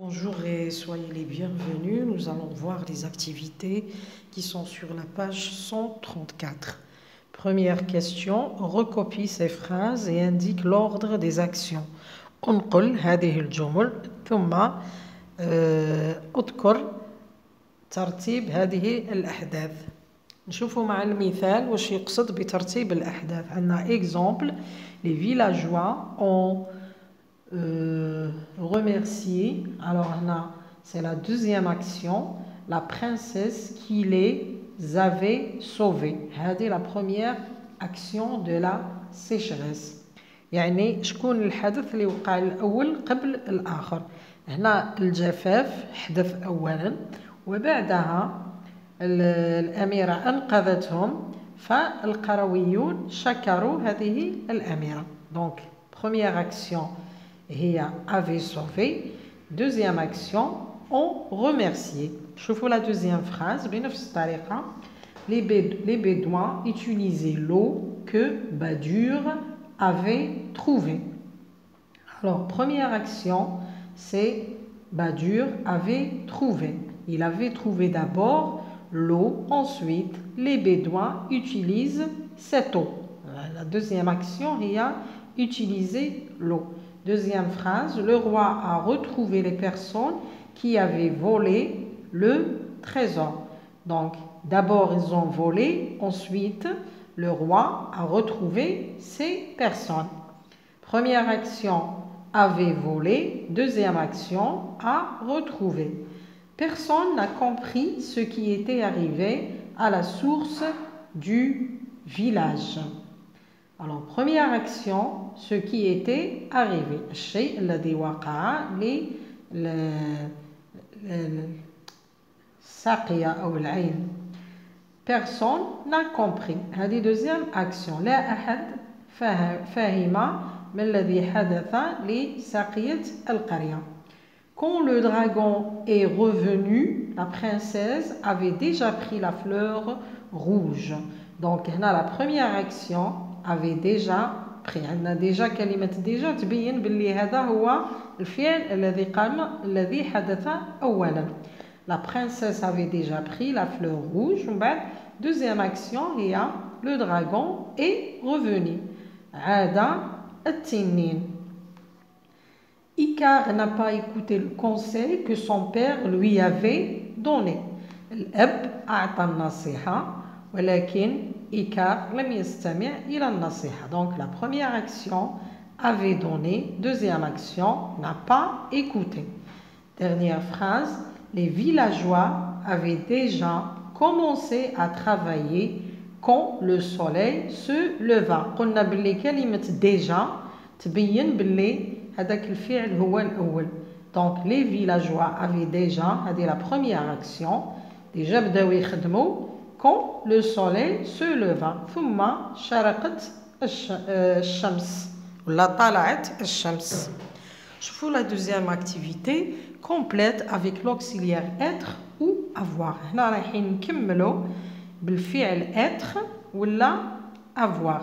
Bonjour et soyez les bienvenus. Nous allons voir les activités qui sont sur la page 134. Première question, recopie ces phrases et indique l'ordre des actions. انقل هذه الجمل ثم اذكر ترتيب هذه الأحداث. نشوفوا مع المثال واش يقصد بترتيب الأحداث. عندنا exemple, les villageois ont remercier. Alors là, c'est la deuxième action, la princesse qui les avait sauvés. C'est la première action de la sécheresse. يعني شكون الحدث اللي وقع الأول قبل الآخر. هنا الجفاف حدث أولا وبعدها الأميرة أنقذتهم فالقرويون شكروا هذه الأميرة. Donc première action هي avait sauvé. Deuxième action, on remercié. شوفوا la deuxième phrase بنفس الطريقة. Les Bédouins utilisaient l'eau que Badur avait trouvée. Alors, première action, c'est Badur avait trouvé. Il avait trouvé d'abord l'eau. Ensuite, les Bédouins utilisent cette eau. La deuxième action, il y a utilisé l'eau. Deuxième phrase, le roi a retrouvé les personnes qui avaient volé le trésor. Donc, d'abord ils ont volé, ensuite le roi a retrouvé ces personnes. Première action, avait volé. Deuxième action, a retrouvé. Personne n'a compris ce qui était arrivé à la source du village. Alors, première action, ce qui était arrivé. الشيء الذي وقع للساقية أو العين. Personne n'a compris. هذه deuxième action. لا أحد فهم ما الذي حدث لساقية القرية. Quand le dragon est revenu, la princesse avait déjà pris la fleur rouge. Donc, هنا la première action avait déjà pris. عندنا déjà كلمة déjà تبين باللي هذا هو الفعل الذي حدث أولا. La princesse avait déjà pris la fleur rouge. Deuxième action, il y a le dragon est revenu. عاد التنين. Icare n'a pas écouté le conseil que son père lui avait donné. الأب أعطى النصيحة ولكن Icare لم يستمع إلى النصيحة. Donc la première action avait donné, deuxième action n'a pas écouté. Dernière phrase, les villageois avaient déjà commencé à travailler quand le soleil se leva. قلنا باللي كلمة déjà تبين باللي هذاك الفعل هو الأول. Donc les villageois avaient déjà, هذه la première action, déjà بداو يخدموا quand le soleil se leva. ثم شرقت الشمس ولا طلعت الشمس. شوفوا la deuxième activité complète avec l'auxiliaire être ou avoir. هنا رايحين نكملوا بالفعل être ولا avoir.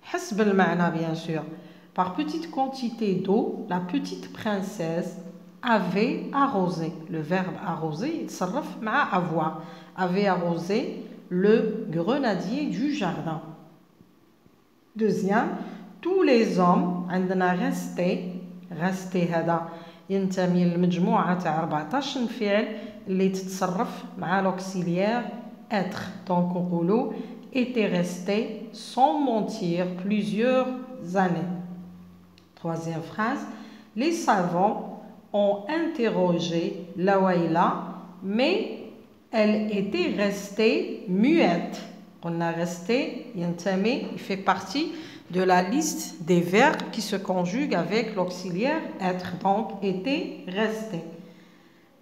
حسب المعنى bien sûr. Par petite quantité d'eau, la petite princesse avait arrosé. Le verbe arroser يتصرف مع avoir. Avait arrosé le grenadier du jardin. Deuxième, tous les hommes عندنا resté هذا ينتمي للمجموعة تاع 14 فعل اللي تتصرف مع l'auxiliaire être. Donc نقولوا était resté sans mentir plusieurs années. Troisième phrase, les savants ont interrogé Lawaïla, mais elle était restée muette. On a resté, yantame, il fait partie de la liste des verbes qui se conjuguent avec l'auxiliaire être, donc était restée.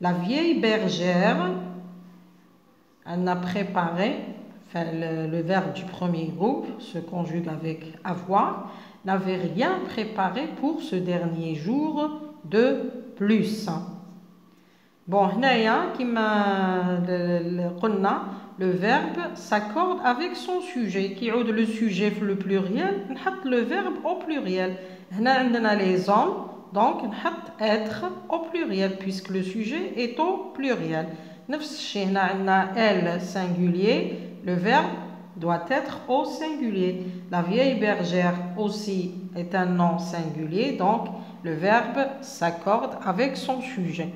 La vieille bergère, elle a préparé, enfin, le verbe du premier groupe se conjugue avec avoir, n'avait rien préparé pour ce dernier jour de plus. Bon, هنايا كما قلنا le verbe s'accorde avec son sujet. Qui عود le sujet le pluriel, نحط le verbe au pluriel. هنا عندنا les hommes Donc, نحط être au pluriel puisque le sujet est au pluriel. نفس الشيء هنا عندنا elle singulier, le verbe doit être au singulier. La vieille bergère aussi est un nom singulier, donc le verbe s'accorde avec son sujet.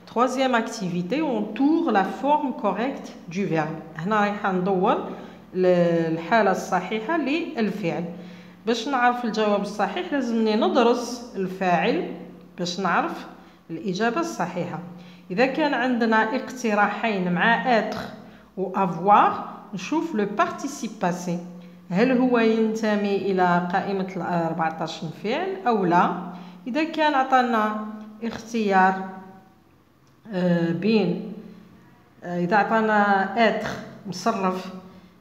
Troisième activité, on tourne la forme correcte du verbe. هنا رايحة ندور الحالة الصحيحة للفعل. باش نعرف الجواب الصحيح لازمني ندرس الفاعل باش نعرف الإجابة الصحيحة. إذا كان عندنا اقتراحين مع être و avoir نشوف le participe passé. هل هو ينتمي إلى قائمة 14 فعل أو لا؟ إذا كان عطانا اختيار بين إذا عطانا être مصرف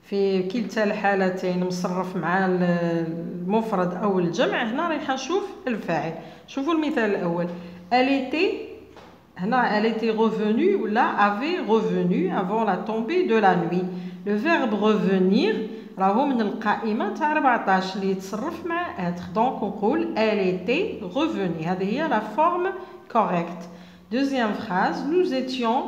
في كلتا الحالتين مصرف مع المفرد أو الجمع هنا رايح نشوف الفاعل. شوفوا المثال الأول elle était هنا elle était revenue ولا avait revenu avant la tombée de la nuit. le verbe revenir راهو من القائمة تاع 14 اللي يتصرف مع être. donc نقول elle était revenue. هذه هي la forme correcte. deuxième phrase nous étions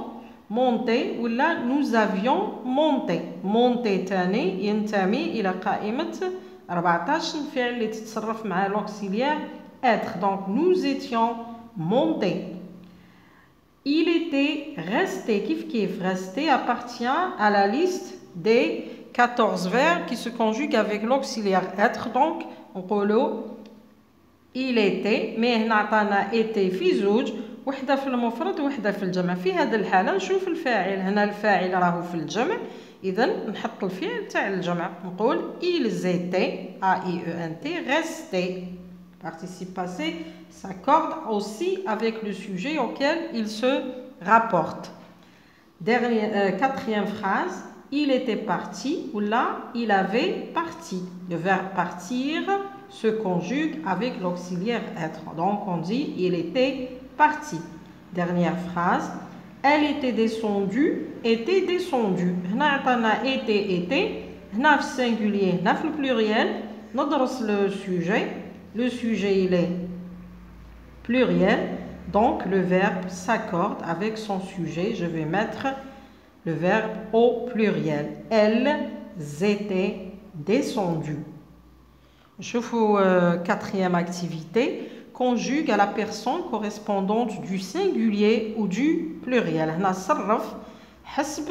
monté ولا nous avions monté. monté تاني ينتمي إلى قائمة 14 فعل اللي تتصرف مع l'auxiliaire être. donc nous étions montés. il était resté كيف resté appartient à la liste des 14 verbes qui se conjuguent avec l'auxiliaire être. donc نقولوا il était mais هنا عطانا était في زوج وحده في المفرد وحده في الجمع. في هذه الحاله نشوف الفاعل. هنا الفاعل راهو في الجمع اذا نحط الفعل تاع الجمع نقول ils étaient restés. participe passé s'accorde aussi avec le sujet auquel il se rapporte. Quatrième phrase il était parti ou là il avait parti. le verbe partir se conjugue avec l'auxiliaire être. donc on dit il était parti. dernière phrase elle était descendue هنا عطانا était هنا في السنجولير هنا في البلوريال. ندرس le sujet il est pluriel donc le verbe s'accorde avec son sujet. je vais mettre le verbe au pluriel. elles étaient descendues. شوفوا quatrième activité conjugue à la personne correspondante du singulier ou du pluriel. هنا صرف حسب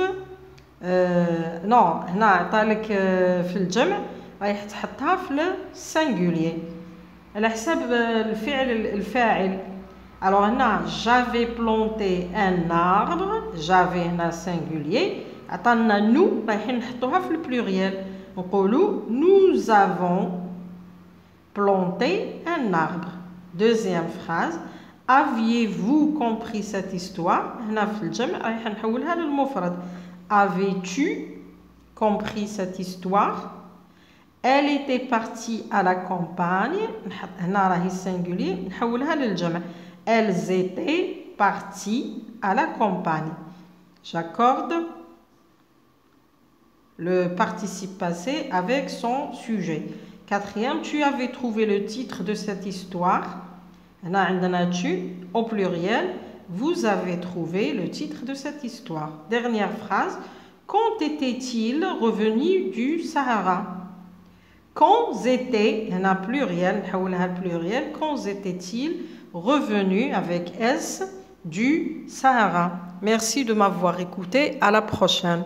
هنا عطالك في الجمع رايح تحطها في السنجولير على حساب الفاعل. alors هنا j'avais planté un arbre. j'avais هنا singulier عطانا nous رايحين نحطوها في البلوريال نقولوا nous avons planté un arbre. deuxième phrase aviez-vous compris cette histoire. هنا في الجمع رايح نحولها للمفرد. avais-tu compris cette histoire. elle était partie à la campagne. هنا راهي singulier نحولها للجمع. elles étaient parties à la campagne. j'accorde le participe passé avec son sujet. quatrième tu avais trouvé le titre de cette histoire. هنا عندنا tu au pluriel. vous avez trouvé le titre de cette histoire. dernière phrase quand était-il revenu du Sahara. quand étaient هنا pluriel نحولها pluriel quand était-il revenu avec S du Sahara. merci de m'avoir écouté. à la prochaine.